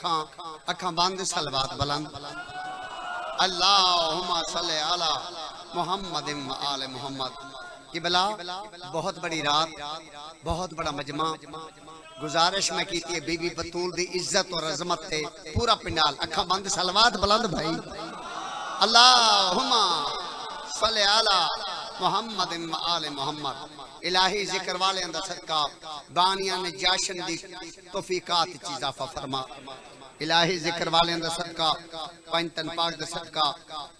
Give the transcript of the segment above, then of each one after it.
अखा बंद सलवात बुलंद। अल्लाहुम्मा सल्ले अला मुहम्मद व आले मुहम्मद। किबला बहुत बड़ी रात, बहुत बड़ा मजमा। गुजारिश मैं की थी बीबी बतूल दी इज्जत और अजमत थे पूरा पिंडाल अखा बंद सलवात बुलंद भाई। अल्लाहुम्मा सल्ले अला मुहम्मद व आले मुहम्मद। इलाही जिक्र वाले अंदर सदका बानिया ने जाशन दी तौफीकात च इजाफा फरमा। इलाही जिक्र वाले अंदर सदका पंजतन पाक दा सदका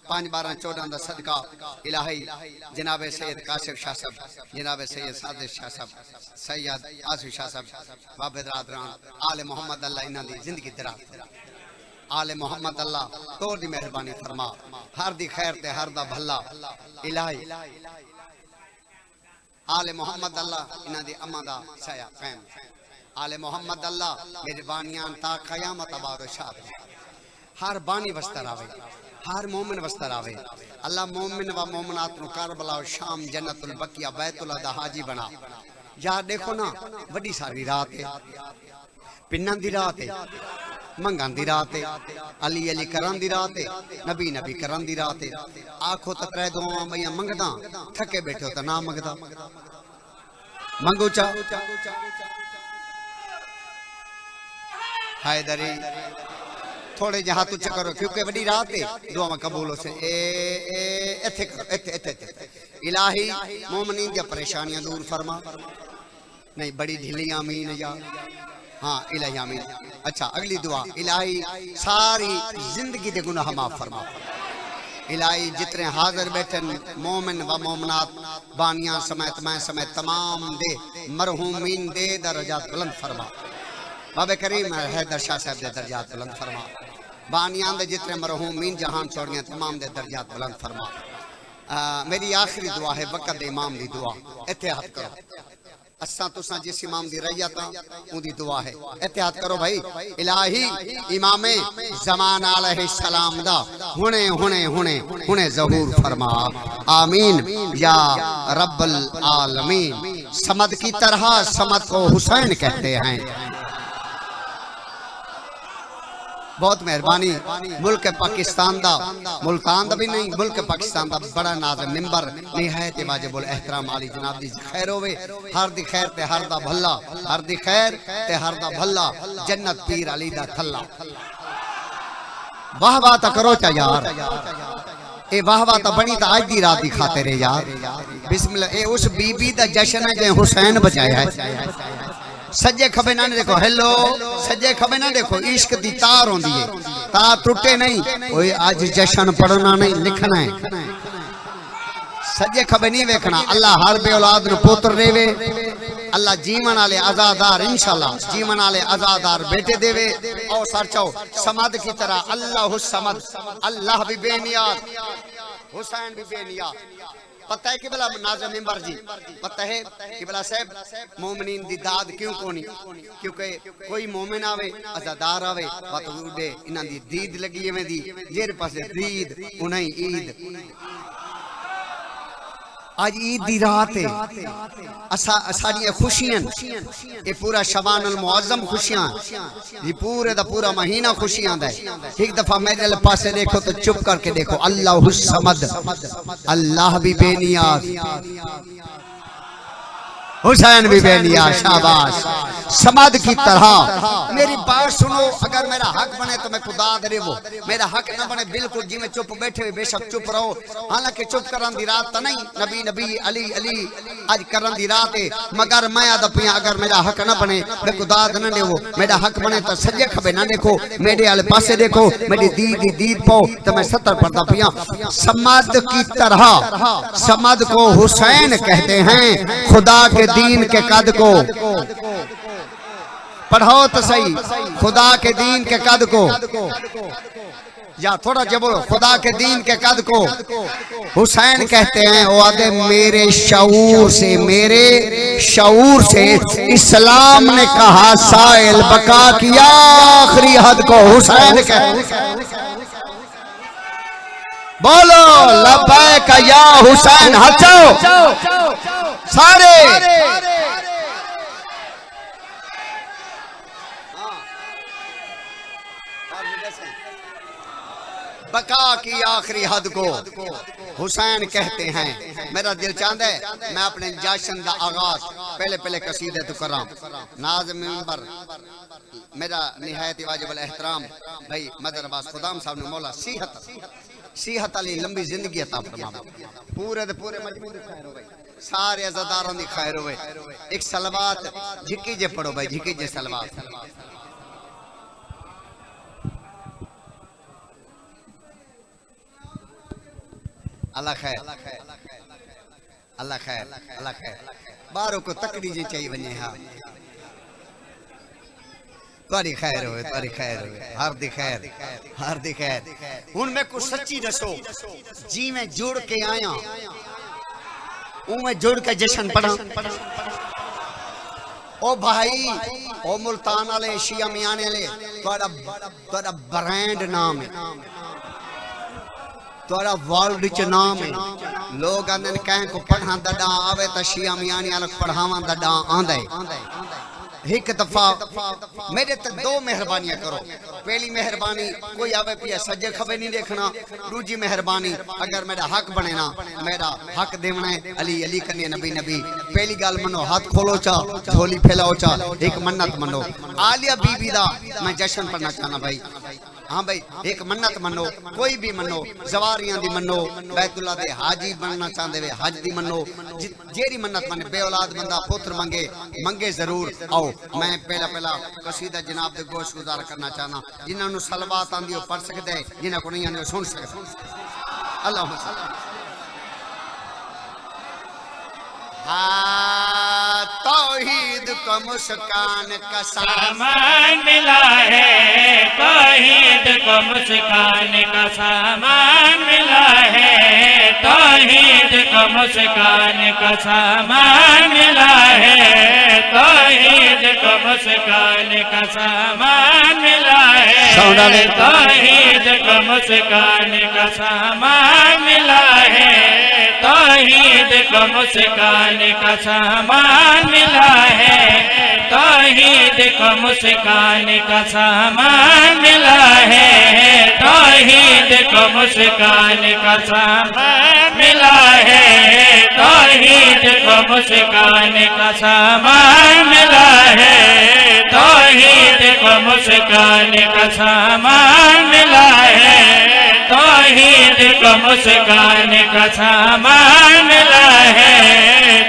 5 12 14 दा सदका इलाही जनाब सैयद कासिफ शाह साहब, जनाब सैयद सादिक शाह साहब, सैयद आसिफ शाह साहब, बाबे दरादरान आले मोहम्मद अल्लाह इन्हां दी जिंदगी दराज, आले मोहम्मद अल्लाह तोड़ दी मेहरबानी फरमा। हर दी खैर ते हर दा भला इलाही आले मोहम्मद अल्लाह इन्हां दी अम्मा दा साया कायम। आले मोहम्मद अल्लाह मेरे बानियान ता कयामत आबाद शाद। हर बानी वस्तर आवे, हर मोमिन वस्तर आवे। अल्लाह मोमिन व मोमिनात नु करबला और शाम जन्नतुल बकिया बैतुल्लाह दा हाजी बना। यार देखो ना बड़ी सारी रात है, पिन्नन दी रात है, मंगन दी रात है, अली अली करन दी रात है, नबी नबी करन दी रात है। आखो तो त्रै दुआवां भैया मंगदा, थके बैठे हो तो ना मंगदा। मंगो चा हैदरी थोड़े जहां तुझ करो क्योंकि बड़ी रात है, दुआवां कबूल हो से। एथे करो एथे इलाही मोमिनीन दी परेशानियां दूर फरमा। नहीं बड़ी ढीली आमीन या हाँ इलाही आमीन। अच्छा अगली दुआ इलाही सारी जिंदगी दे गुनाह माफ फरमा। इलाही जितने हाजिर बैठे मोमिन व मोमनात बानिया समेत मैं समेत तमाम दे मरहूमीन दे दर्जात बुलंद फरमा। बाबे करीम हैदर शाह साहब दे दर्जात बुलंद फरमा। बानियां दे जितने मरहूमीन जहान छोड़ियां तमाम दे दर्जात बुलंद फरमा। मेरी आखिरी दुआ है वक़्त दे इमाम दी दुआ। एहतियात करो असा तुसा जिस इमाम दी रैयत उदी दुआ है, एहतियात करो भाई। इलाही इमामे ज़मान अलैहिस्सलाम दा हुने हुने हुने हुने ज़हूर फरमा। आमीन या रब्बल आलमीन। समद की तरह समद को हुसैन कहते हैं। बहुत मेहरबानी। मुल्क पाकिस्तान दा मुल्तान दा भी नहीं मुल्क पाकिस्तान दा बड़ा नाज़ मिंबर निहायत वाजिबुल एहतराम आली जनाब दी खैर होवे। हर दी खैर ते हर दा भला, हर दी खैर ते हर दा भला। जन्नत पीर अली दा थल्ला। वाह वाह ता करो चा यार, ए वाह वाह ता बनी ता आज दी रात दी खातिर है यार। बिस्मिल्लाह। ए उस बीबी दा जश्न है जे हुसैन बचाया है। सज्जे खबे ना देखो, हेलो सज्जे खबे ना देखो, इश्क दी तार होंदी है, तार टूटे नहीं। ओए आज जश्न पढ़ना नहीं लिखना है। सज्जे खबे नहीं देखना। अल्लाह हर बे औलाद नु पुत्र देवे। अल्लाह जीवन वाले आजादार इंशाल्लाह जीवन वाले आजादार बेटे देवे। और सरचो समद की तरह अल्लाह समद, अल्लाह भी बेनियाज, हुसैन भी बेनियाज। पता है कि बला नाज़ मिंबर जी, पता है कि बला साहब मोमिनीन दी दाद क्यों कोनी? क्योंकि कोई मोमिन आवे आजादार आवे बात उड़े इन्हां दी दीद लगी एवें दी जेर पासे दीद उन्हें ईद। आज ईद दी रात है, सारियां खुशियां, ये पूरा शबान अल मुअज्जम खुशियां, ये पूरे दा पूरा महीना खुशियां दा है। एक दफा मेरे पासे देखो तो चुप करके देखो। अल्लाहु समद, अल्लाह भी बेनियाज, हुसैन भी बेनियाज। शाबाश। समद की तरह मेरी बात सुनो। अगर मेरा हक बने तो मैं खुदा दे वो, मेरा हक न बने बिल्कुल जिमें चुप बैठे हुए बेशक चुप रहो। हालांकि चुप करन दी रात तो नहीं, नबी नबी अली अली आज करन दी रात है। मगर मैं आदा पिया अगर मेरा हक न बने मैं खुदा न दे वो, मेरा हक बने तो सज्जे खबे ना देखो, मेरे आले पासे देखो, मेरी दीद पाओ तो मैं 70 पढ़ता पिया। समद की तरह, समद को हुसैन कहते हैं, खुदा के दीन के कद को पढ़ो तो सही, खुदा के दीन के कद को, या थोड़ा जब बोलो, खुदा के दीन के कद को हुसैन कहते हैं। वो आदे मेरे शऊर से, मेरे शऊर से इस्लाम ने कहा साइल बका की आखिरी हद को हुसैन कहते हैं। बोलो लब्बैक या हुसैन। हटो सारे। बका की आखिरी हद को हुसैन कहते हैं। मेरा दिल चाहता है मैं अपने जश्न का आगाज पहले पहले कसीदे तो करा। नाज़ मिंबर मेरा निहायत वाजिब एहतराम भाई मदर अब्बास खुदाम साहब ने मौला सीहत अली लंबी जिंदगी अता फरमावे। पूरे दे पूरे मजमू दी खैर होवे, सारे अज़ादारों दी खैर होवे। एक सलवात झिकी जे पढ़ो भाई, झिकी जे सलवात। अल्लाह खैर, अल्लाह खैर, अल्लाह खैर। बारों को तकड़ी जी चाहिए बने। हाँ तुम्हारी खैर होवे, तुम्हारी खैर होवे, हर दी खैर, हर दी खैर। हुन मैं कुछ सच्ची दसो, जी मैं जुड़ के आया मैं जुड़ के जश्न पढ़ा। ओ भाई ओ मुल्तान वाले शिया मियाने वाले तुम्हारा ब्रांड नाम है, तुम्हारा वर्ल्ड च नाम है। लोग आंदे कहीं को पढ़ा दड़ा आवे तो शिया मियानी अलग पढ़ावा दड़ा आंदा है। एक दफा मेरे ते दो मेहरबानियां करो। पहली मेहरबानी कोई आवे पिया सज्जे खबे नहीं देखना। दूजी मेहरबानी अगर मेरा हक बने ना, मेरा हक देवना है अली अली करने नबी नबी। पहली गाल मनो हाथ खोलो चा, झोली फैलाओ चा, एक मन्नत मनो। आलिया बीबी दा मैं जश्न पढ़ना चाहना भाई। हाँ भाई एक मन्नत मनो, कोई भी मनो, जवारियां दी मनो, बैतुल्ला दे हाजी बनना चाहते वे हज दी मनो। जेरी मन्नत मने, बे औलाद बंदा पुत्र मंगे, मंगे जरूर। आओ मैं पहला कसीदा जनाब दे गोश गुजार करना चाहना। जिन्होंने सलवात आंदी पढ़ सकते हैं, जिन्होंने को नहीं आंदी सुन सकते। अल्लाह तौहीद को मुस्कान का सामान मिला है, तौहीद को मुस्कान का सामान मिला है, तौहीद को मुस्कान का सामान मिला है, तौहीद को मुस्कान का सामान मिला है, तौहीद को मुस्कान का सामान मिला है, तौहीद को मुस्कान का सामान मिला है, तौहीद को मुस्कान का सामान मिला है, तौहीद को मुस्कान का सामान मिला है, तौहीद को मुस्कान का सामान मिला है, तौहीद को मुस्कान का सामान मिला है, तौहीद को मुस्कान का सामान मिला है,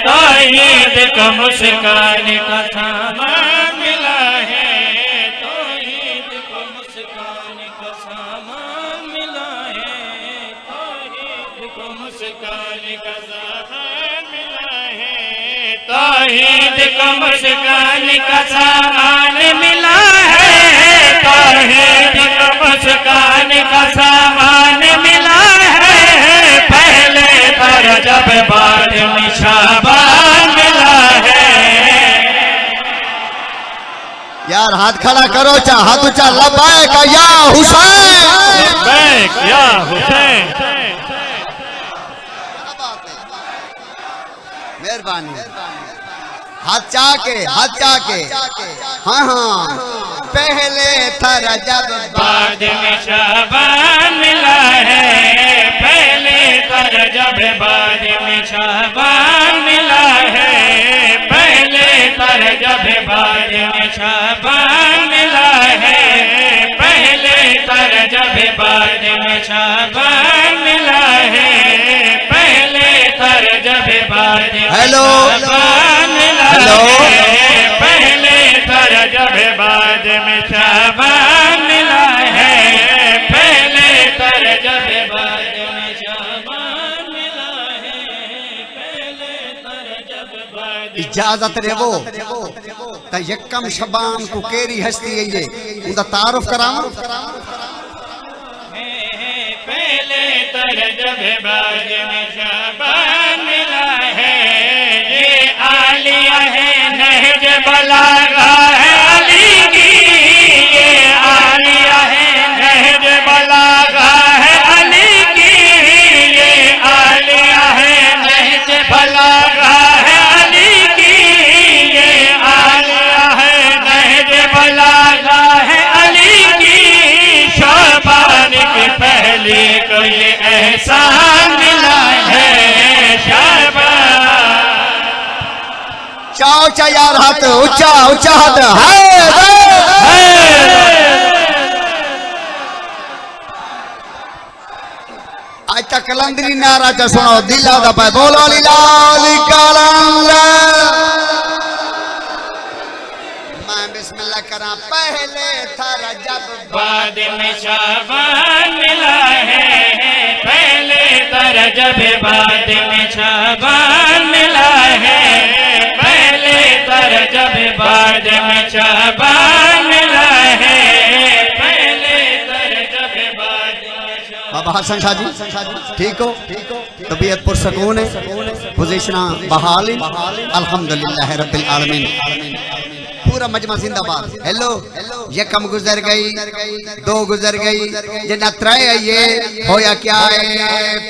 तौहीद को मुस्कान का सामान मिला है, तौहीद को मुस्कान का सामान मिला है, तौहीद को मुस्कान का सामान मिला है, तौहीद को मुस्कान का सामान मिला है, तौहीद को मुस्कान का सामान मिला है, पहले पर जब बाद में शाबान मिला है। यार हाथ खड़ा करो चा, हाथ ऊंचा, लब्बैक या हुसैन, लब्बैक या हुसैन। मेहरबानी हाथ चाके, हाथ चाके। हाँ हाँ पहले था रजब बाद में शाबान मिला है, पहले था रजब बाद में शाबान मिला है, पहले था रजब बाद में शाबान मिला है, पहले था रजब बाद में शाबान मिला है, पहले था रजब बाद में हेलो शाबान मिला है, पहले था रजब बाद में शाबान मिला है, पहले था रजब बाद में शाबान मिला है, पहले था रजब बाद। इजाजत रेवो त यकम शबान को केरी हस्ती है ये उनका तारुफ कराऊं। पहले था रजब बाद में शाबान मिला है, ये आलिया है नहज बलागा है अली की, ये आलिया है नहज बलागा है अली की, ये आलिया है नहज बलागा है अली की, ये आलिया है नहज बलागा है अली की, ऊंचा ऊंचा यार हाथ ऊंचा ऊंचा हाथ आज तक कलंदरी नारा च सुनो दिला दा पे बोलो लीला मैं बिस्मिल्लाह करा पहले था रजब बाद में शाबान मिला है, पहले था रजब बाद में शाबान मिला है, पहले था रजब बाद में शाबान मिला है, पहले था रजब बाद में शाबान। बाबा हसन शाह जी ठीक हो तबीयत पुरसकून है पोजीशन बहाली अल्हम्दुलिल्लाह रब्बिल आलमीन पूरा मजमा जिंदाबाद। हेलो यकम गुजर गई दो गुजर गई जना त्रय ये होया क्या है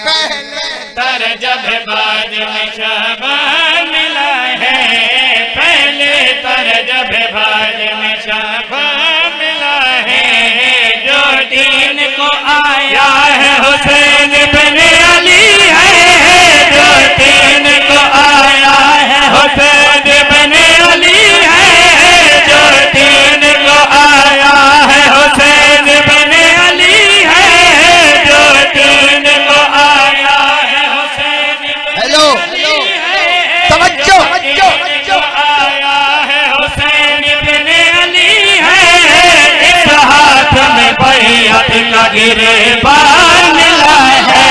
पहले तर जब बाद में शाबान मिला है, पहले तर जब बाद में शाबान मिला है, जो दीन को आया है हुसैन बिन अली है, जो दीन को आया है हुसैन बिन अली है, जो दीन को आया है हुसैन बिन अली है, जो दीन को आया है हुसैन हेलो तवज्जो जो आया है हुसैन बिन अली है, इस हाथ में बैयत का गिरबान मिला है।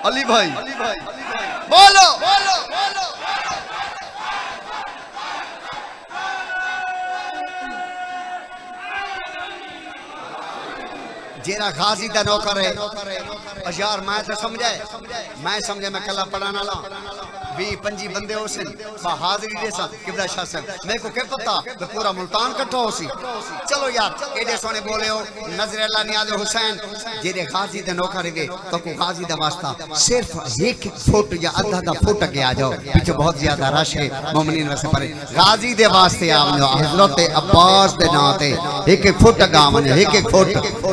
अली भाई बोलो जेरा गाजी दा नौकर है यार मैं तो समझाए मैं कला पढ़ाना ला 20-25 बंदे हो सन हाजिरी दे सन किबला शाह साहब मेरे को क्या पता मैं पूरा मुल्तान इकट्ठा हो सी चलो यार एडे सोने बोले हो नजर अल्लाह नियाज हुसैन जेरे गाजी दा नौकर है तो को गाजी दा वास्ता सिर्फ एक फुट या आधा दा फुट के आ जाओ पीछे बहुत ज्यादा रश है मोमिनीन वैसे पर गाजी दे वास्ते आ वनो हजरत अब्बास दे नाते एक फुट गा वनो एक फुट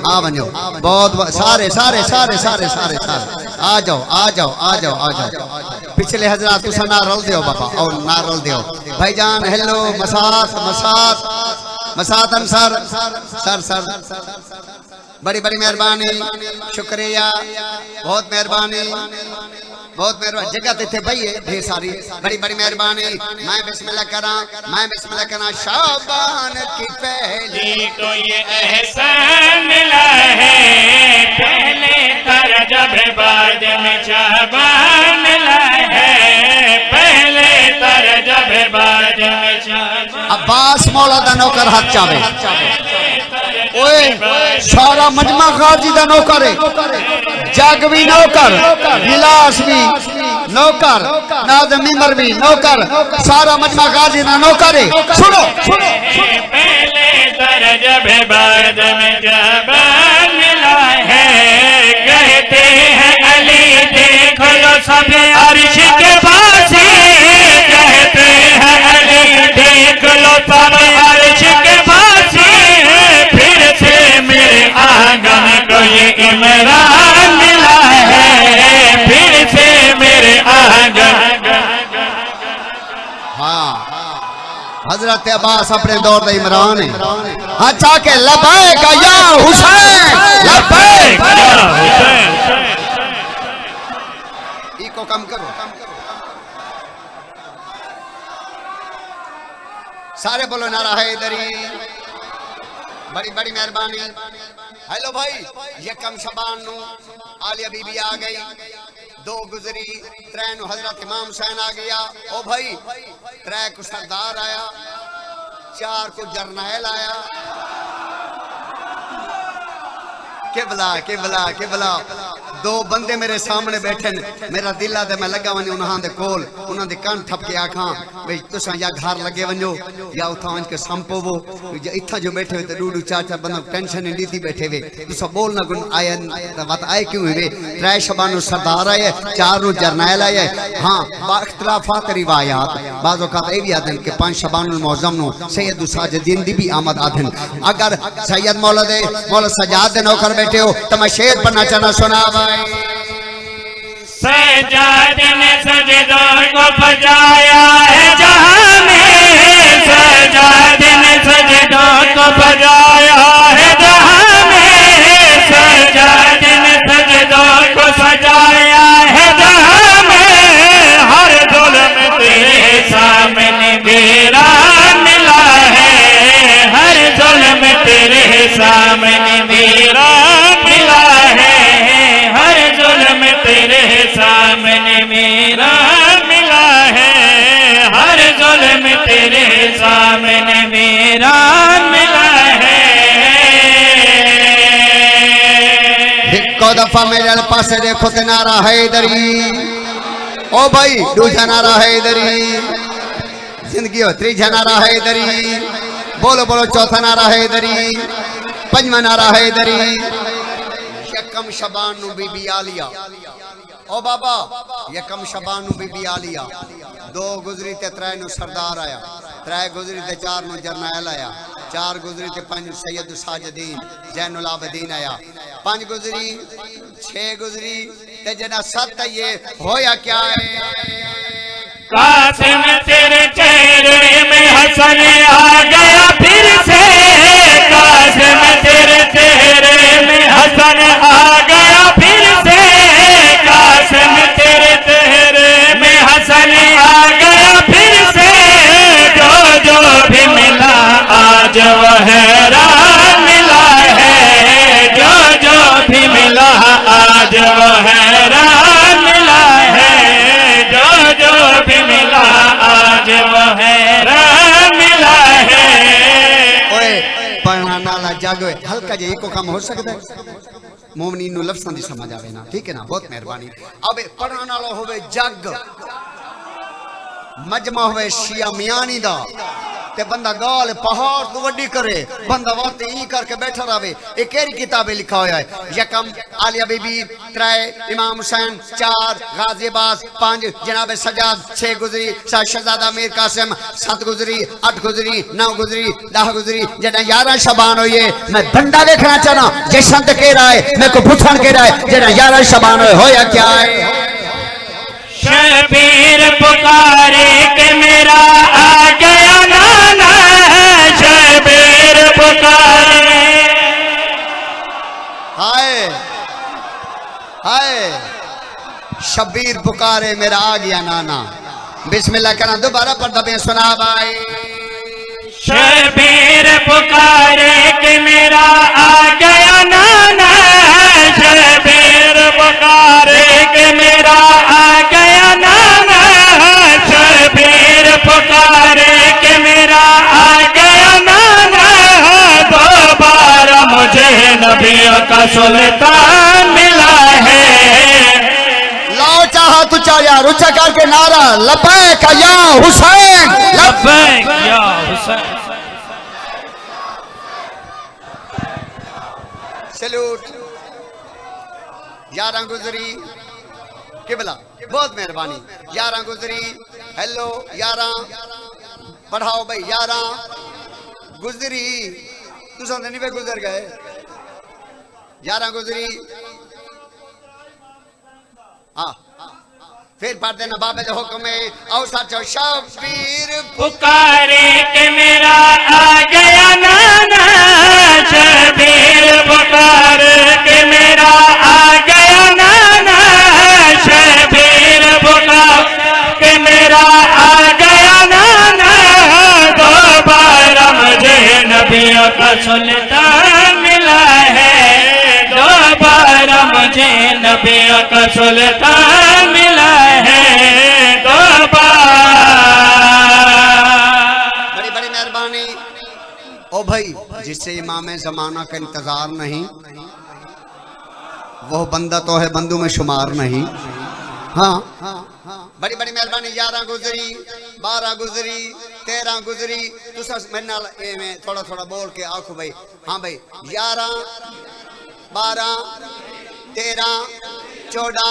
आ वनो बहुत सारे सारे सारे सारे सारे सारे आ जाओ आ जाओ आ जाओ आ जाओ पिछले हजरात तुसा ना रोल दियो बाबा और ना रोल दियो भाईजान हेलो मसात मसात मसात अंसार सर सर बड़ी बड़ी मेहरबानी शुक्रिया बहुत मेहरबानी जगह थे भाई ढेर सारी बड़ी बड़ी मेहरबानी मैं बिस्मिल्लाह करा शाबान की पहली तो ये एहसान मिला है, पहले तर जब बाद में शाबान मिला है, पहले तर जब बाद में शाबान। अब्बास मौला दा नौकर हाथ चावे ओए सारा मजमा गाजी दा नौकर है जग भी नौकर गिलास भी नौकर नाज़िम मिंबर भी नौकर सारा मजमा गाजी दा नौकर है सुनो पहले तर जब बाद में शाबान मिला है, कहते हैं अली देख लो सब अर्श के पास, कहते हैं अली देख लो सब अर्श के पास, फिर से मेरे आंगन को ये इमरान मिला है, फिर से मेरे आंगन। हाँ हजरत अब्बास अपने दौर का इमरान है हाँ चाके लबैक या हुसैन लबैक इको कम करो सारे बोलो नारा है इधरी बड़ी बड़ी मेहरबानी। हेलो भाई यकम शबान नु आलिया बीबी आ गई दो गुजरी त्रै नु हजरत इमाम हुसैन आ गया ओ भाई त्रै को सरदार आया चार को जरनैल आया के बला दो बंदे मेरे सामने बैठे मेरा दिल आदे मैं लगा वने उन्हां दे कोल उन्हां दे कान ठप के आखां भाई तुसा या घर लगे वनो या उथा वंज के संपोवो इथा जो बैठे हो ते डूडू चाचा बंदा टेंशन नहीं लीती बैठे वे तुसा बोल ना गुन आया बात आए क्यों वे त्रै शबानो सरदार आए चार नु जरनैल आए हां बा इख्तिलाफात रिवायात बाज़ औकात ए भी आदन के पांच शबानुल मुअज्जम नु सैयद साजिदीन दी भी आमद आदन अगर सैयद मौला सजाद दे नौकर बैठे हो तो मैं शेर पढ़ना चाहना सुना भाई सजाद ने सजदों को बजाया है जहां में, सजाद ने सजदों को बजाया है जहां में, सजाद ने सजदों को सजाया है जहां में, हर जुल्म तेरे सामने मेरा मिला है, हर जुल्म तेरे सामने मेरा मिला है, हर जुल्म तेरे सामने मेरा मिला है, हर जुल्म तेरे सामने मेरा मिला है। हिक्को दफा मेरे पास देखो ते नारा हैदरी, ओ भाई दूजा नारा हैदरी, जिंदगी हो त्रीजा नारा हैदरी, बोलो बोलो चौथा नारा हैदरी, पंजवा नारा हैदरी। यकम शबान नु बीबी आलिया, ओ बाबा यकम शबान नु बीबी आलिया, दो गुजरी ते त्रै नु सरदार आया, त्रै गुजरी ते चार नु जरनैल आया, चार गुजरी ते पंज सैयद साजदीन जैनुल आबदीन आया, पांच गुजरी छह गुजरी ते जना सत ये होया क्या है? कासिम तेरे चेहरे में हसन आ गया फिर से, कासिम तेरे चेहरे में हसन आ गया फिर से, कासिम तेरे चेहरे में हसन आ गया फिर से, जो जो भी मिला आज वो हैरान मिला है, जो जो भी मिला आज वो हैरान मिला है, जो जो भी मिला आज वो हैरान मिला है। ओए पढ़ना नाला जागो हल्का जे एको काम हो सकता है, मोमनी नु लफ्ज़ां दी समझ आवे ना, ठीक है ना, बहुत मेहरबानी। अब पढ़ना नाला होवे जग, मजमा होवे शिया मियानी दा, ते बंदा गाल पहाड़ तो वड्डी करे, बंदा वाते ई करके बैठा रहे। एक केरी किताबे लिखा होया है, यकम आलिया बीबी, त्रै इमाम हुसैन, चार गाजी अब्बास, पांच जनाब सजाद, छह गुजरी शहजादा मीर कासिम, सात गुजरी, आठ गुजरी, 9 गुजरी, 10 गुजरी, जना 11 शबान होइए। मैं बंदा देखना चाहना जैसा तो कह रहा है, मैं को पूछन कह रहा है जना 11 शबान होया क्या है? शबीर पुकारे के मेरा आ गया नाना, शबीर पुकारे, हाय हाय शबीर पुकारे मेरा आ गया नाना। बिस्मिल्लाह करना, दोबारा पर दबे सुना भाई। शबीर पुकारे के मेरा आ गया नाना, शबीर पुकारे के मेरा आ गया नाना, शबीर पुकारे के मेरा आ गया नाना, दोबारा मुझे नबियों का सुल्तान मिला है। लाओ चाहा तू चाया रुचा करके नारा लब्बैक या हुसैन, लब्बैक या हुसैन। सैल्यूट। 11 गुजरी किबला, बहुत मेहरबानी। 11 गुजरी, हेलो 11 पढ़ाओ भाई। 11 गुजरी, तू समझ नहीं गुजर गए। 11 गुजरी, हाँ फिर पढ़ देना बाबे दे हुक्म में। और साचो शबीर पुकारे के मेरा आ गया नाना, शबीर पुकारे के मेरा आ गया नाना, शबीर पुकारे के मेरा आ गया नाना, दोबारा मुझे नबियों का सुल्तान मिला है, दोबारा मुझे नबियों का सुल्तान मिला है, दोबारा। बड़ी बड़ी मेहरबानी। ओ भाई जिससे इमाम जमाना का इंतजार नहीं, वो बंदा तो है बंदू में शुमार नहीं। हाँ बड़ी बड़ी मेहरबानी। 11 गुजरी, 12 गुजरी, 13 गुजरी। तुसा मेरे नाल में थोड़ा थोड़ा बोल के आखो भाई। हाँ भाई 11 12 13 14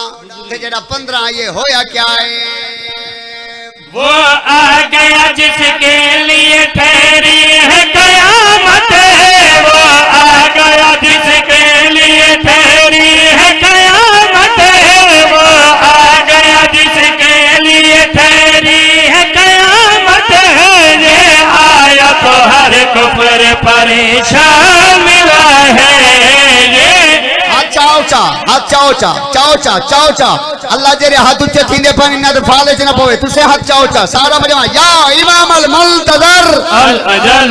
ते जेड़ा 15 ये होया क्या है? वो आ गया जिसके लिए ठहरी है कयामत, वो आ गया जिसके लिए ठहरी है कयामत, वो आ चा हाथ चाओ चा चाओ चा चाओ चा अल्लाह जेरे हाथ उच्चे थींदे पानी ना तो फाले च ना पवे तुसे हाथ चाओ चा सारा मजमा या इमाम अल मुंतजर अल अजल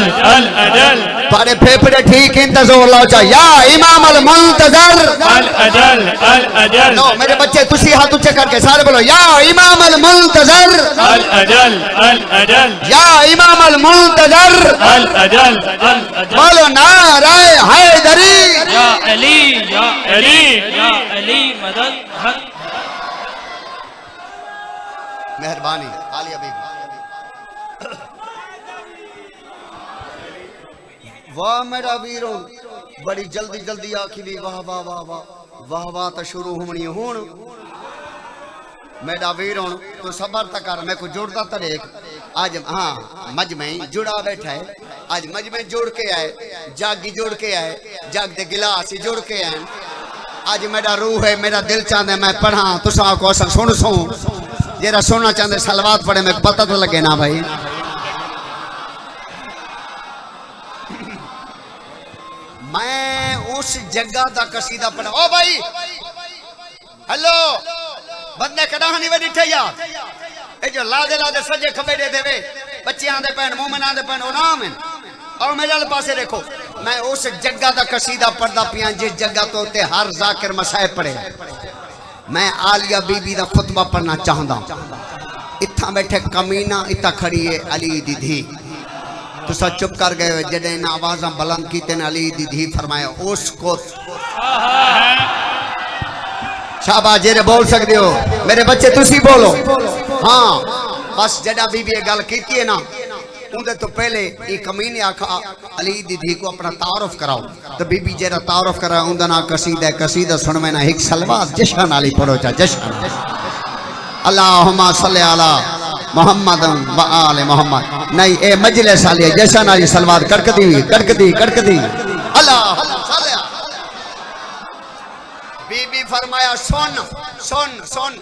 तुम्हारे फेफड़े ठीक इंतजार लाओ चा या इमाम अल मुंतजर अल अजल लो मेरे बच्चे तुसी हाथ उच्चे करके सारे बोलो या इमाम अल मुंतजर अल अजल या इमाम अल मुंतजर अल अजल बोलो नारे हैदरी या अली मदद हक मेहरबानी आलिया बीबी वाह मेरा वीरो बड़ी जल्दी जल्दी आखी भी वाह वाह वाह वाह वाह वाह तो शुरू होनी हूं मेरा वीर हूं तो सबर तक कर मैं को जुड़ता तरेक आज हाँ मजमे जुड़ा बैठा है आज मजमे जोड़ के आए जागी जोड़ के आए जाग दे गिलास जोड़ के आए आज मेरा रूह है मेरा दिल चाहते मैं पढ़ा तुसा को सुन सो जरा सुनना चाहते सलवात पढ़े मैं पता तो लगे ना भाई मैं उस जगह का कसीदा पढ़ा ओ भाई हेलो बंदे कदा नहीं वे डिठे यार ए जो लादे सजे खबे दे देवे बच्चे आंदे पैन मोमिन आंदे पैन ओ नाम है और मेरे वाले पासे देखो मैं उस जगह का कसीदा पढ़दा पिया जिस जगह तो ते हर जाकिर मसाए पढ़े मैं आलिया बीबी का खुतबा पढ़ना चाहता इत्था बैठे कमीना इत्था खड़ी है अली दी धी तुसा चुप कर गए जडे इन आवाजा बुलंद की तेन अली दी धी फरमाया उसको शाबाश जेरे बोल सकते हो मेरे बच्चे तुसी बोलो हाँ बस जडा बीबी ये गल की है ना उनके तो पहले ये कमीने आखा अली दी धी को अपना तारुफ कराओ तो बीबी जेरा तारुफ करा उनका ना कसीदा सुन में ना एक सलवात जश्न वाली पढ़ो चा जश्न अल्लाहुम्मा सल्ली अला मोहम्मद व आले मोहम्मद नहीं ए मजलिस वाली जश्न वाली सलवात कड़कदी अल्लाह बीबी फरमाया सुन सुन सुन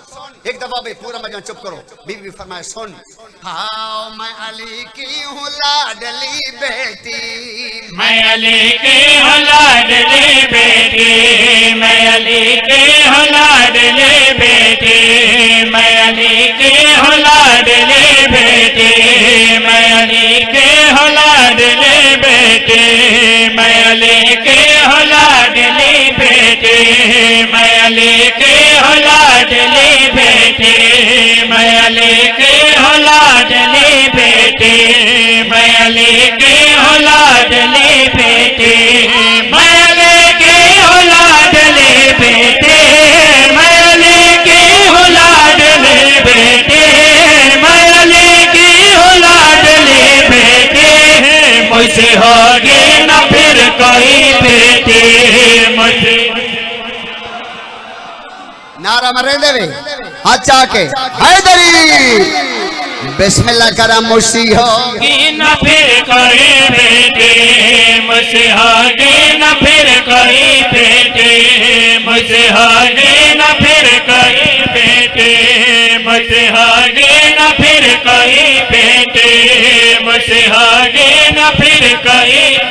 एक दफा भाई पूरा मजा चुप करो बीबी फरमाया सुन हाँ मैं अली की हूँ लाडली बेटी मैं अली की हूँ लाडली बेटी मैं अली की हूँ लाडली बेटी मैं अली की हूँ लाडली बेटी मैं अली की हूँ लाडली बेटी मैं अली की हूँ लाडली बेटी मैं अली की हूँ लाडली बेटी मैं अली की हूँ लाडली बेटी मैं अली की हूँ लाडली बेटी मैं अली की हूँ लाडली बेटी मैं अली की हूँ लाडली बेटी मैं अली की हूँ लाडली बेटी मुझसे होगी न फिर कोई बेटी मुझसे नारा मरे देवे अच्छा के हैदरी बिस्मिल्लाह करम मुसी होगी न फिर कोई बेटी मुझसे होगी न फिर कोई बेटी मुझसे होगी न फिर कोई बेटी मुझसे होगी न फिर कोई बेटी मुझसे होगी न फिर कोई बेटी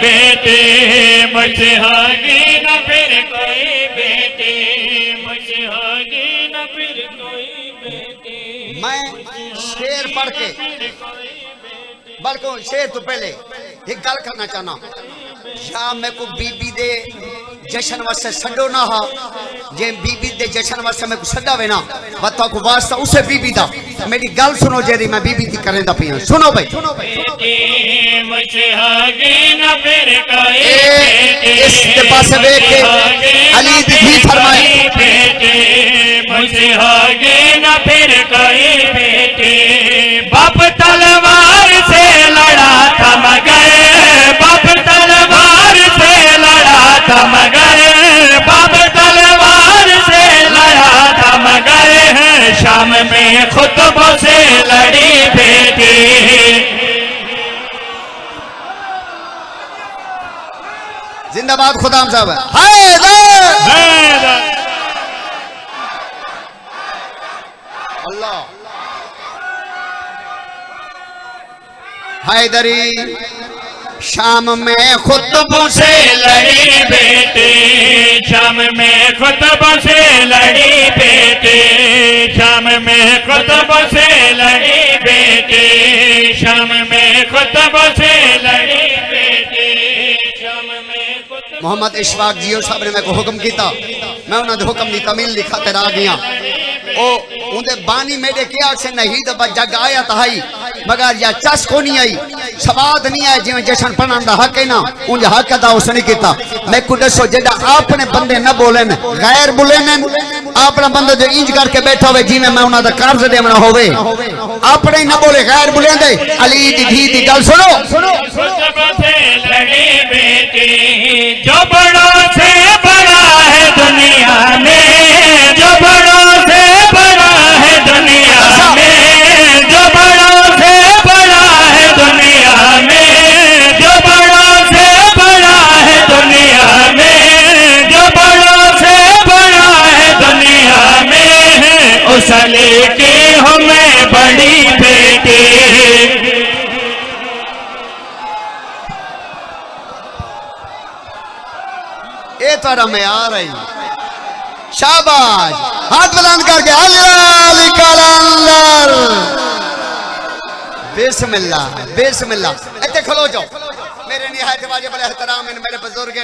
मुझसे होगी न फिर कोई बेटी मुझसे होगी न फिर कोई बेटी मैं शेर पढ़ के बल्कि शेर तो पहले एक गल करना चाहना शाम में को बीबी दे जश्न वास्ते सडो ना हा जे बीबी दे जश्न वास्ते मैं को सदा वे ना बता को वास्ता उसे बीबी दा मेरी गल सुनो जेरी मैं बीबी की करेंदा पिया सुनो भाई मुझे होगी न फिर कोई इस के पास देख के अली दी फरमाए मुझे होगी न फिर कोई बेटी बाप तलवार से लड़ा था मगर बाप तलवार से लड़ा था मगर बाप तलवार से लड़ा था मगर शाम में खुतबों से लड़ी बेटी जिंदाबाद खुदाम साहब हैदर अल्लाह हैदरी शाम में खुतबों से लड़ी बेटे, शाम में खुतबों से लड़ी बेटे, शाम में खुतबों से लड़ी बेटे, शाम में खुतबों से लड़ी बेटे, शाम में खुतबों। मोहम्मद इशफाक जियो साहब ने मेरे को हुक्म किया, मैं उन्होंने हुक्म की तमील लिखा तेरा आ गया। ओ उनके बानी मेरे क्या से नहीं तो जग आया तहाई मगर या चस को नहीं आई, स्वाद नहीं आया जिवें जशन पढ़न दा हक है ना, उन हक अदा उसने किया। मैं को दसो जेड़ा अपने बंदे न बोले न गैर बोले न, अपना बंदा जो इंज करके बैठा होवे जिवें मैं उन्हां दा कर्ज देवना होवे, अपने ही न बोले गैर बोले दे। अली दी धी दी गल सुनो, खुतबों से लड़ी बेटी, जो बड़ों से बड़ा है दुनिया में, जो बड़ों से बड़ा है दुनिया में, जो बड़ों से बड़ा है दुनिया में, जो बड़ों से बड़ा है दुनिया में, जो बड़ों से बड़ा है दुनिया में, उस अली की हूँ मैं बड़ी बेटी। ये तारा मैं आ रही शाबाश, हाथ बुलंद करके अली कलंदर बिस्मिल्लाह बिस्मिल्लाह। इतने खलो जाओ, मेरे निहायत वाजिब एहतराम इन मेरे बुजुर्ग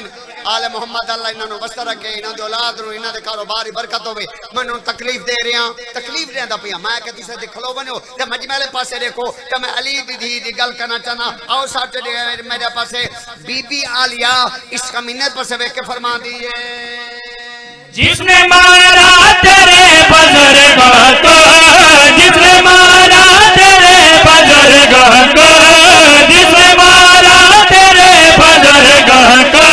आले मोहम्मद अल्लाह इन्होंने बस्तर रखे, इन्हों दे औलाद नु इन्हों दे कारोबार ही बरकत होवे। मैं उन्होंने तकलीफ दे रहा, तकलीफ देंदा पिया, मैं कि तुसे दे खलो बनो ते मजमे पासे देखो ते मैं अली दी धी दी गल करना चाहना। आओ साथ मेरे पासे बीबी आलिया इस कमीने पासे वेख के फरमा दी है, जिसने मारा तेरे बुजुर्गों को, जिसने मारा तेरे बुजुर्गों को, जिसने मारा तेरे बुजुर्गों को,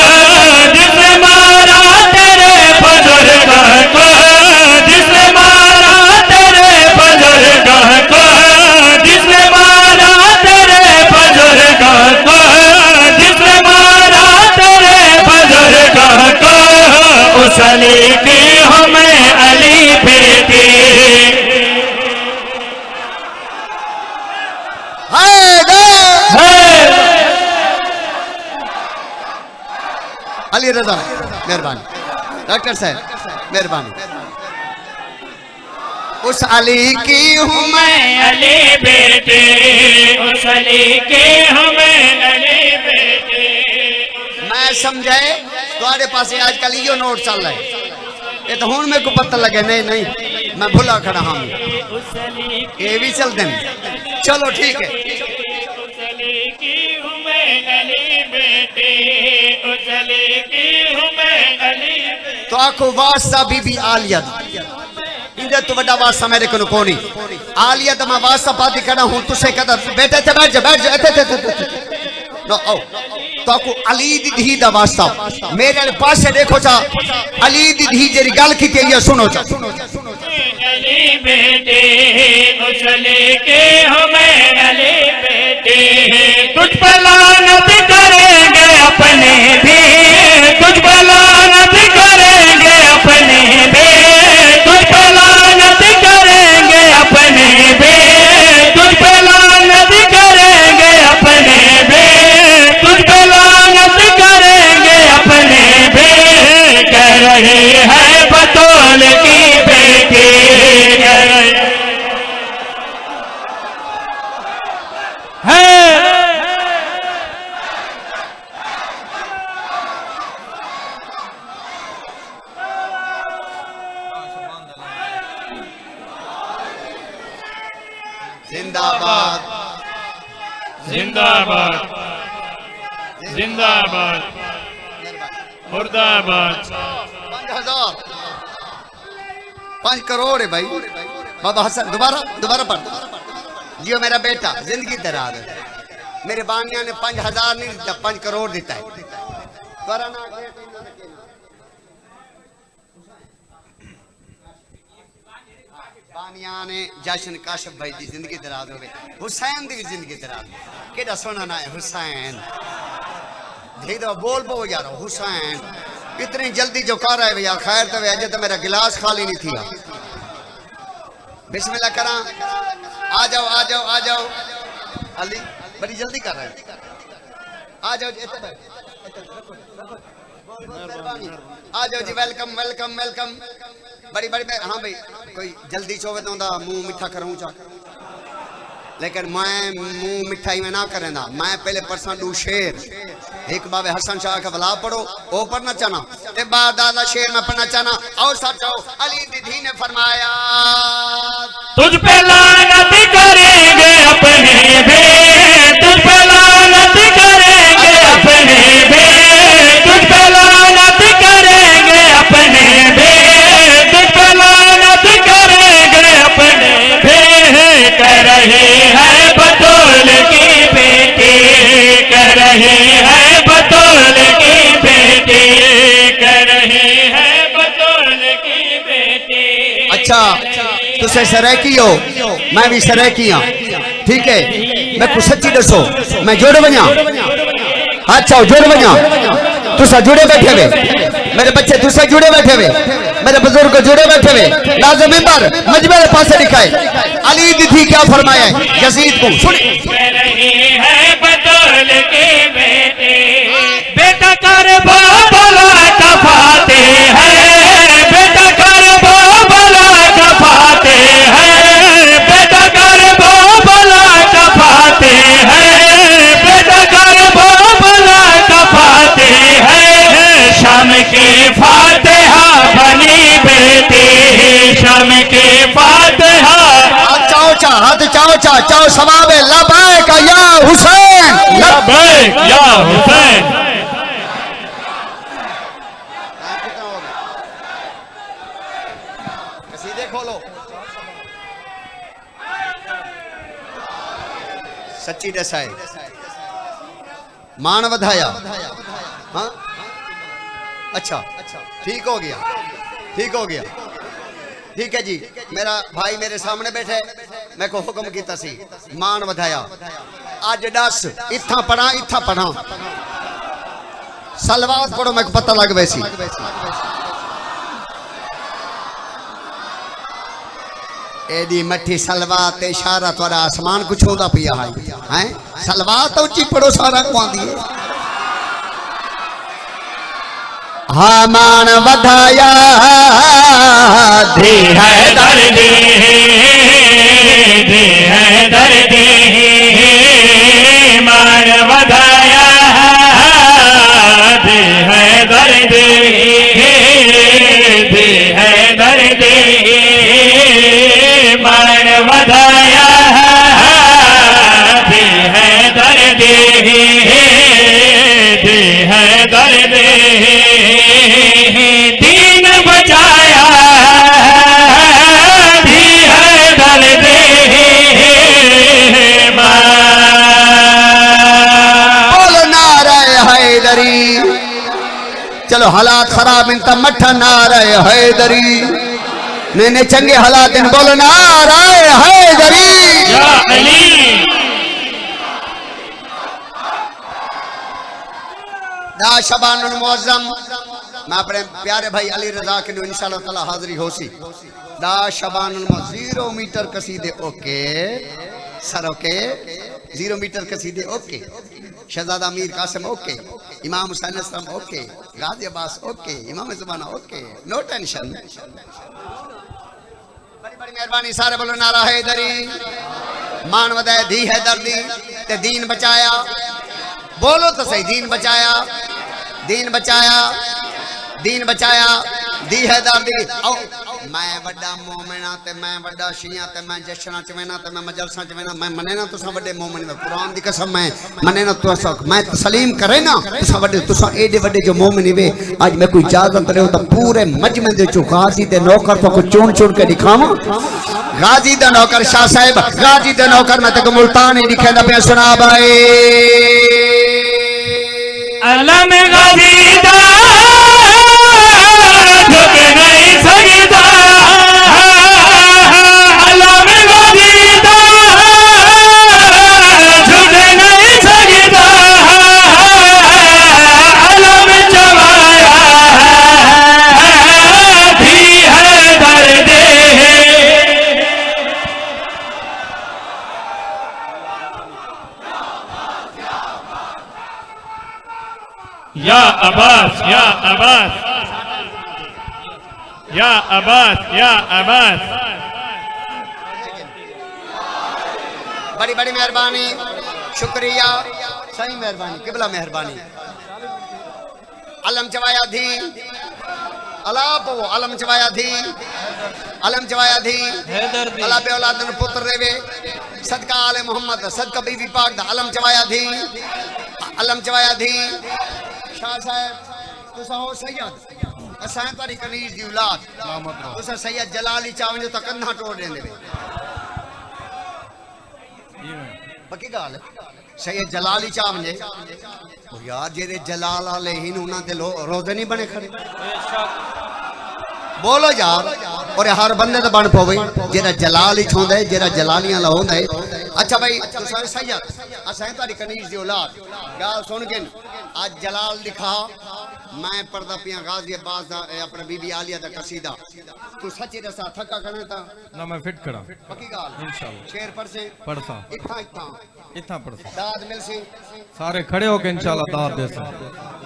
जिसने मारा तेरे बुजुर्गों को, जिसने मारा तेरे बुजुर्गों को, जिसने मारा तेरे बुजुर्गों को, जिसने मारा तेरे बुजुर्गों को, उस अली की हूँ मैं अली बेटी। अली रजा मेहरबानी, डॉक्टर साहब मेहरबानी। उस अली की हूँ मैं अली बेटी, उस अली की हूँ मैं अली बेटी। मैं समझे तुम्हारे पास आजकल यो नोट चल रहा है, ये तो हूं मेरे को पता लगे। नहीं नहीं मैं भुला खड़ा हाँ, ये भी चलते हैं, चलो ठीक है। तो आखो वास्ता बीबी आलिया इंदे तो बड़ा वास्ता मेरे को कोनी। आलिया तो मैं वास्ता पाती खड़ा हूं, तुसे कहता बेटे थे बैठ जा बैठ जा नो आओ। तो आपको अली दी धी दा वास्ता मेरे पासे देखो चा, अली दी धी जेरी गल की ये सुनो चा। अली बेटे उस अली के हो मैं अली बेटे, तुझ पर लानत करेंगे अपने भी, तुझ पर लानत करेंगे अपने भी, तुझ पर लानत करेंगे अपने भी, तुझ पर लानत करेंगे अपने भी, तुझ पर लानत करेंगे अपने भी। कह रही है बतौल की बेटी, जिंदाबाद जिंदाबाद जिंदाबाद मुर्दाबाद। 5 करोड़ है भाई। बाबा हसन दोबारा दोबारा पढ़ जियो मेरा बेटा जिंदगी दराज है। मेरे बानिया ने 5000 नहीं दिता, 5 करोड़ दिता है। दोबारा ना बानिया ने जशन काशिफ भाई की जिंदगी दराज हो गई, हुसैन की भी जिंदगी दराज। केड़ा सोना ना है हुसैन, धीरे दो बोल बो यार हुसैन। इतनी जल्दी जो कर रहा है भैया, खैर तो अजय तो मेरा गिलास खाली नहीं थी। बिस्मिल्लाह करा, आ जाओ आ जाओ आ जाओ। अली बड़ी जल्दी कर रहे हैं, आ आ जाओ जी, आ जाओ जी, वेलकम वेलकम वेलकम। बड़ी बड़ी हाँ भाई, कोई जल्दी चोवे तो मुंह मिठा करूँ चा, लेकिन मैं मुंह मिठाई में ना करेंदा। मैं पहले परसा दू शेर, एक बाबे हसन शाह का भला पढ़ो वो पढ़ना चाहना, ते बाद आला शेर में पढ़ना चाहना। और सचो अली दीदी ने फरमाया, तुझ पे लानत करेंगे अपने भी, तुझ पे लानत करेंगे अपने भी, तुझ पे लानत करेंगे अपने भी, तुझ पे लानत करेंगे अपने भी। कर रही है बतौल की बेटी, कर रही है बतौल की बेटी, कर रही है बतौल की बेटी। अच्छा तुसे सराकी हो, मैं भी सराकी हाँ, ठीक है। मैं कुछ सच्ची दसो, मैं जुड़ वजा। अच्छा जुड़ वजा, तुसा जुड़े बैठे वे, मेरे बच्चे तुसा जुड़े बैठे वे, मेरे बुजुर्ग जुड़े बैठे वे। लाज़िम मिंबर मजमे के पास लिखा है, अली दीदी क्या फरमाया है यजीद को, सुन। रही है बतौल की बेटी, बेटा कर बोला कफाते हैं, बेटा कर बोला कफाते हैं, बेटा कर बोला कफाते हैं, बेटा कर बोला कफाते हैं। शाम की फातिहा बनी बेटी, शाम की फातिहा। चाओ चा हाथ चाओ चा, चाओ सवाब लबैक या हुसैन, लबैक या हुसैन। कसीदे खोलो, सच्ची दसा है, मान वधाया। हाँ अच्छा ठीक हो गया, ठीक हो गया, ठीक है जी। मेरा भाई मेरे सामने बैठे, मैं को हुक्म किया सी, मान वधाया। अज दस इथा पढ़ा, इथा पढ़ा, सलवात पढ़ो, मैं को पता लग वैसी। एडी मठी सलवात इशारा थोड़ा आसमान कुछ होता पिया है, सलवात तो उच्ची पढ़ो सारा को आंदी है। हाँ मान वधाया दी है दर्दी, दी है दर्दी, मान वधाया दी है दर्दी, दी है दर्दी, मान वधाया दी है दर्दी, दी है दर्दी। दीन बचाया दी है दर्दी, बोल नारे हैदरी। चलो हालात खराब इन तब मठा नारे हैदरी, ने चंगे हालात इन बोल नारे हैदरी। या अली। दा शबानुल मुअज्जम, मैं अपने प्यारे भाई अली रजा के इंशाअल्लाह ताला हाजिरी होसी। दा शबानुल मुअज्जम 0 मीटर कसीदे ओके, सर ओके, 0 मीटर कसीदे ओके, शहजादा Mir Qasim okay, Imam Hussain Aslam okay, Ghazi Abbas okay, Imam Zamana okay, no tension. बड़ी बड़ी मेहरबानी, सारे बोलो नारा हैदरी। मान वधाए दी है दर्दी, ते दीन बचाया। बोलो तो सही, दीन बचाया, दीन बचाया, दीन बचाया, दी है दर्दी। मैं बड़ा मोमिना ते मैं बड़ा शिया ते मैं जशना च वेना ते मैं मजलसा च वेना, मैं मने ना तुसा बड़े मोमिन वे, कुरान दी कसम मैं मने ना तुसा, मैं तस्लीम करे ना तुसा बड़े, तुसा एडे बड़े जो मोमिन वे। आज मैं कोई इजाजत रहे हो तो पूरे मजमे दे चो गाजी दे नौकर तो को चुन चुन के दिखावा। गाजी दे नौकर शाह साहब, गाजी दे नौकर मैं तक मुल्तान ही दिखेंदा पे सुना भाई। अलम गाजी दा झुक नहीं सकता, अलम गाजी दा झुक नहीं सकता, अलम चवाया भी है दर्द। या अब्बास या अब्बास या अब्बास या अब्बास। बड़ी बड़ी मेहरबानी, शुक्रिया, सही मेहरबानी, किबला मेहरबानी। अलम चवाया थी अलापो, अलम चवाया थी, अलम चवाया थी अला पे औलाद न पुत्र रेवे सदका आले मोहम्मद, सदका बीबी पाक दा अलम चवाया थी, अलम चवाया थी। शाह साहब तुसा हो सैयद, असां तारी कनीज दी औलाद, तुसा सैयद जलाली चावल जो तकन्ना तोड़ देंदे वे। पक्की गाल है, सैयद जलाली चावल ओ यार जेरे जलाल वाले ही उन्हां दे रोजे नहीं बने खड़े। बोलो यार, और हर बंदे तो बन पवे जेरा जलाल ही छोंदा है, जेरा जलालियां ला होंदा है। अच्छा भाई तुसा सैयद असां तारी कनीज दी औलाद गाल सुन के आज जलाल लिखा मैं पढ़दा पिया गाजी अब्बास दा अपने बीबी आलिया दा कसीदा। तू सच्ची दसा थका करने ता ना मैं फिट करा पक्की गाल इंशाल्लाह। शेर पढ़ से पढ़ता इत्था इत्था इतना पढ़ता दाद मिल सी सारे खड़े होके इंशाल्लाह दाद दे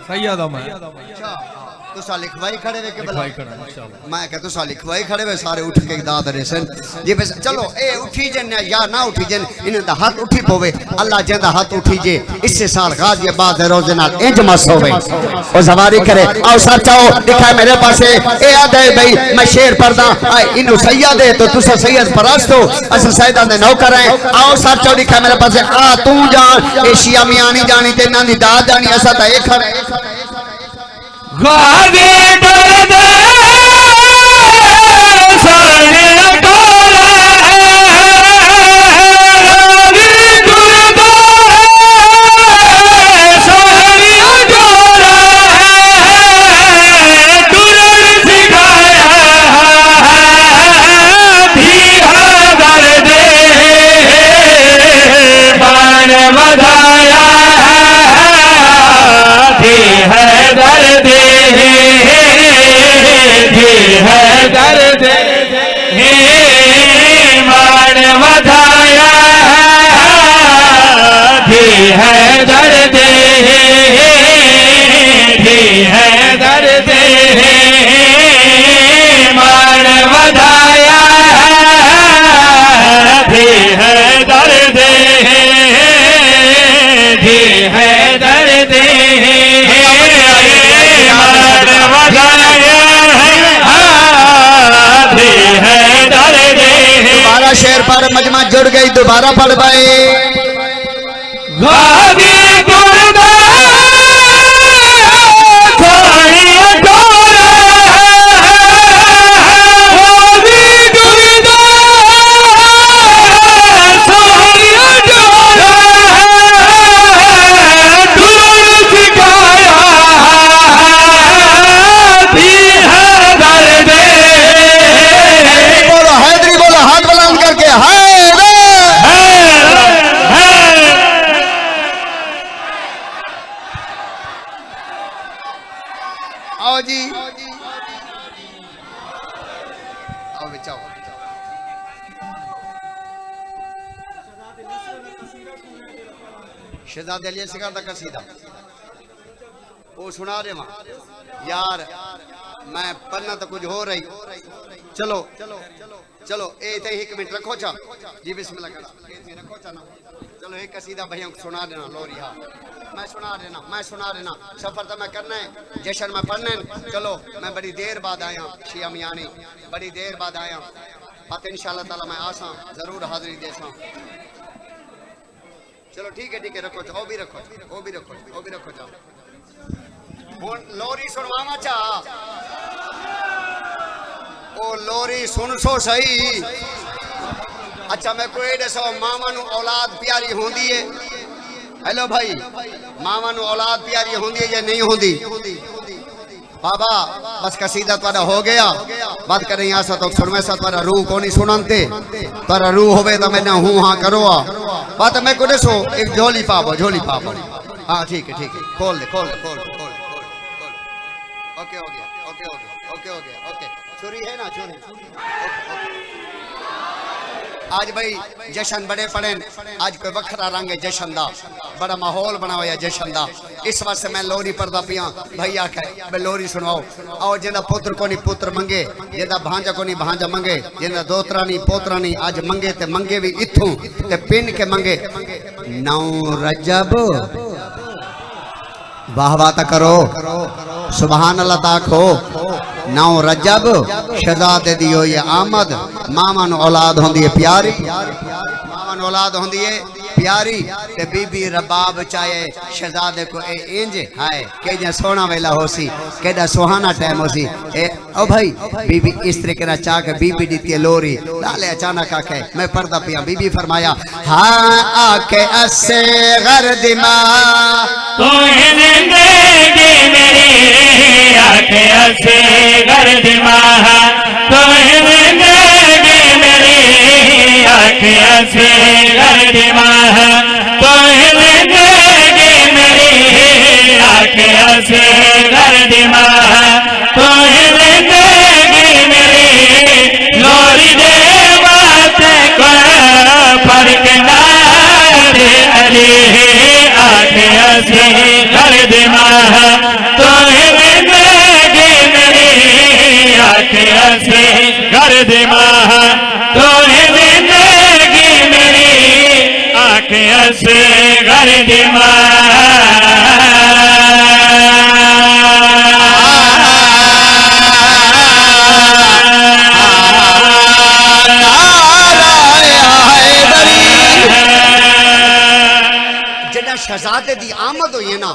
सैयद मैं। अच्छा तुसा लिखवाई खड़े वे के लिखवाई करा इंशाल्लाह। मैं कह तुसा लिखवाई खड़े वे सारे उठ के दाद रे सन जी बस चलो ए उठी जन या ना उठी जन इन्हें दा हाथ उठी पवे अल्लाह जेंदा हाथ उठी जे इससे साल गाजी अब्बास दे रोजे नाल इंज मस होवे ओ सवारी करे आओ सचाओ दिखा मेरे पासे ए आदे भाई मैं शेर पढ़दा इनु सैयद है तो तुसा सैयद परस्त हो अस सैयदा दे नौकर हैं। आओ सचाओ दिखा मेरे पासे आ तू जान एशिया मियानी जानी ते ना दी दाद जानी असा ता एक खड़े गाजी दर्द सारे टोला गाजी दर्द सारे टोला दुर्ग सिखाया भी दर्द बाण बधाया भी है दर्द मान बधाया भी है दर्द भी है दर्द मान बधाया भी है दर्द भी है दर्द मान बधाया दोबारा शेर पर मजमा जुड़ गई दोबारा पढ़ पाए गाजी दर्द सारे टोला गाजी दर्द सारे टोला दुर्ग सिखाया भी है दर्द। बोलो हैदरी बोलो हाथ बुलंद करके आओ जी आओ बचाओ शहजाद अली असगर दा कसीदा वो सुना दे मां यार मैं पढ़ना तो कुछ हो रही चलो चलो ए ते एक मिनट रखो चा जी बिस्मिल्लाह कर रखो चा ना चलो एक कसीदा भैया सुना देना लोरी हां मैं सुना देना सफर तो मैं करना है जश्न में पढ़ना है। चलो मैं बड़ी देर बाद आया शिया मियानी बड़ी देर बाद आया बात इंशाल्लाह ताला मैं आसा जरूर हाजिरी देसा। चलो ठीक है रखो चा, वो भी रखो चा हुन लोरी सुनवावा चा ओ लोरी सुन सो सही। अच्छा मैं कोई दसो मामा नु औलाद प्यारी होंदी है हेलो भाई मामा नु औलाद प्यारी होंदी है या नहीं होंदी बाबा बस कसीदा तुहाडा हो गया बात कर रही आसा तो सुनवे सा तुहाडा रूह कोनी सुननते तुहाडा रूह होवे तो मैं ना हूं हां करो बात मैं को दसो एक झोली पाबो हां ठीक है खोल दे ओके हो गया ओके छुरी है ना छुरी आज भाई जश्न बड़े पड़े आज कोई वखरा रंग है जश्न दा बड़ा माहौल बना हुआ जश्न दा इस वास्ते मैं लोरी पढ़दा पिया भाई आखे मैं लोरी सुनाओ और जिंदा पुत्र को नहीं पुत्र मंगे जिंदा भांजा को नहीं भांजा मंगे जिंदा दोतरा नहीं पोतरा नहीं आज मंगे ते मंगे भी इथों ते पिन के मंगे 9 रजब वाह वाह ता करो सुभान अल्लाह ताको 9 रजब शहजादे दी होई आमद मामा नु औलाद होंदी है प्यारी मामा नु औलाद होंदी है प्यारी ते बीबी रबाब चाहे शहजादे को ए इंज हाय केजा सोना वेला होसी केदा सुहाना टाइम होसी ए ओ भाई बीबी इस तरीके ना चाह के बीबी दी लोरी लाले अचानक आके मैं पर्दा पिया बीबी फरमाया हां आके असे घर दिमा तू जिंदगी मेरी आके असे घर दिमा तू जिंदगी मेरी आके असे घर दिमा तो जिंदगी मेरी आके असे घर दिमा तो जिंदगी मेरी लोरी दे बात को फर्क ना रे अली आके असे घर दिमा तो जिंदगी मेरी आके असे घर दिमा तो जिंदगी मेरी आके असे घर दिमा शहजादे दी आमद हुई है ना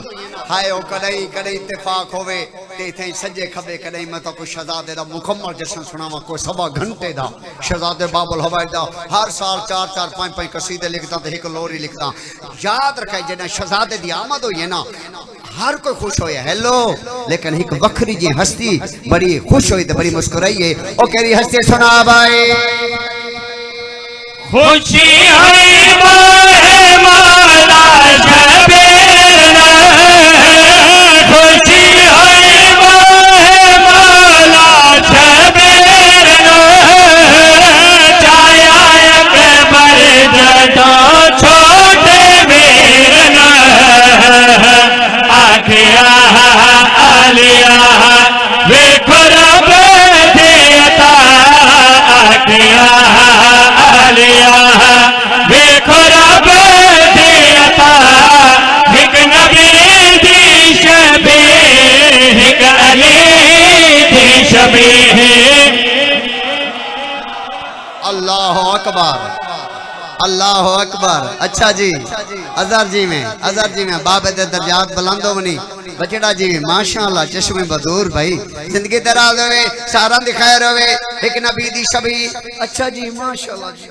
हाय ओ कदई कदई इत्तेफाक होवे ते इथे सज्जे खबे कदई मैं तो कोई शहजादे दा मुकम्मल जश्न सुनावा कोई 1.25 घंटे दा शहजादे बाबुल हवाई दा हर साल 4-4 5-5 कसीदे लिखता ते एक लोरी लिखता याद रखे जने शहजादे दी आमद हुई है ना हर कोई खुश होया हेलो लेकिन एक वखरी जी हस्ती बड़ी खुश हुई ते बड़ी मुस्कुराई है ओ केरी हस्ती सुना भाई खुशी हुई मौला शबीरना खुशी हुई मौला शबीरना छाया अकबर जदो छोटे वीरना आखिया आलिया वेखो रब देता आखिया आलिया वेखो रब देता एक नबी दी शबी एक अली दी शबी अल्लाह अकबर अल्लाह अकबर अच्छा जी अजहर जी में बाबे दे दर्जात बुलंद होवनी बचड़ा जी माशाअल्लाह चश्मे बदूर भाई जिंदगी दराज होवे सारा दी खैर होवे एक नबी दी शबी अच्छा जी माशाअल्लाह जी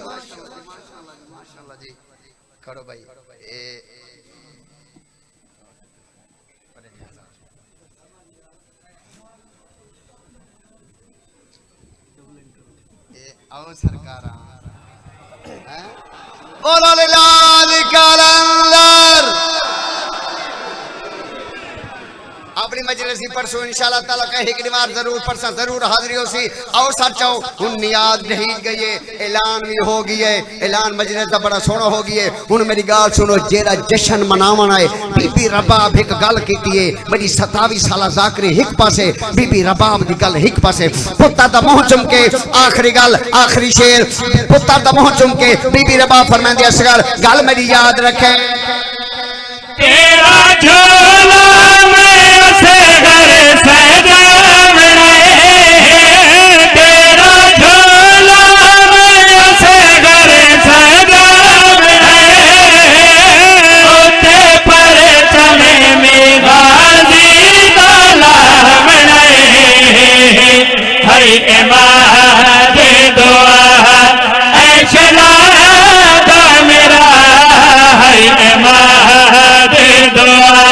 माशाअल्लाह जी करो भाई आओ सरकार बोलो लाल कलंदर अपनी मजलिसी परसों इंशाल्लाह ताला का एक बार जरूर परसा जरूर हाजिरी होसी और सचो हुन नियाज नहीं गई है ऐलान भी हो गई है ऐलान मजलिस दा बड़ा सोना हो गई है हुन मेरी गाल सुनो जेरा जश्न मनावना है बीबी रबाब एक गल कीती है मेरी 27 साला जाकरी एक पासे बीबी रबाब दी गल एक पासे पुत्ता दा मुंह चुमके आखिरी गल आखिरी शेर पुत्ता दा मुंह चुमके बीबी रबाब फरमांदी असगर गल मेरी याद रखे तेरा झोला में से घर सजावना तेरा झोला में से घर सजावना उते पर चले में गाजी दालावना हरि इमाद दुआ ऐ शहजादा मेरा हरि इमाद दुआ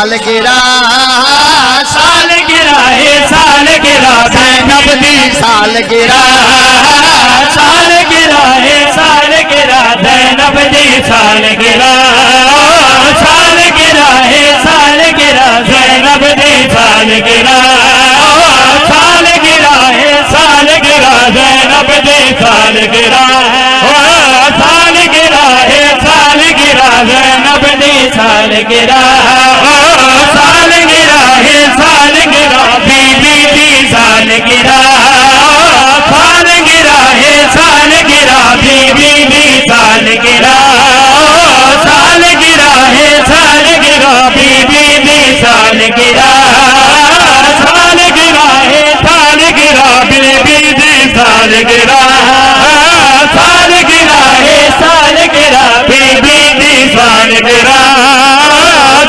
सालगिरह सालगिरह है सालगिरह ज़ैनब दी सालगिरह सालगिरह है सालगिरह ज़ैनब दी सालगिरह सालगिरह है सालगिरह ज़ैनब दी सालगिरह सालगिरह है सालगिरह ज़ैनब दी सालगिरह सालगिरह है सालगिरह ज़ैनब दी सालगिरह सालगिरह है सालगिरह बीबी दी सालगिरह सालगिरह है सालगिरह बीबी दी सालगिरह सालगिरह है सालगिरह बीबी दी सालगिरह सालगिरह है सालगिरह बीबी दी सालगिरह सालगिरह है सालगिरह बीबी दी सालगिरह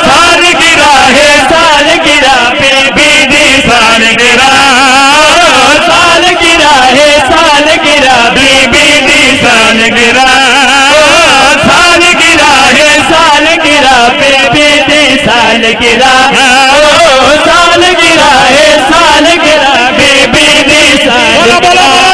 सालगिरह है सालगिरह बीबी दी सालगिरह सालगिरह है सालगिरह बीबी दी सालगिरह सालगिरह है सालगिरह बीबी दी सालगिरह सालगिरह है सालगिरह बीबी दी सालगिरह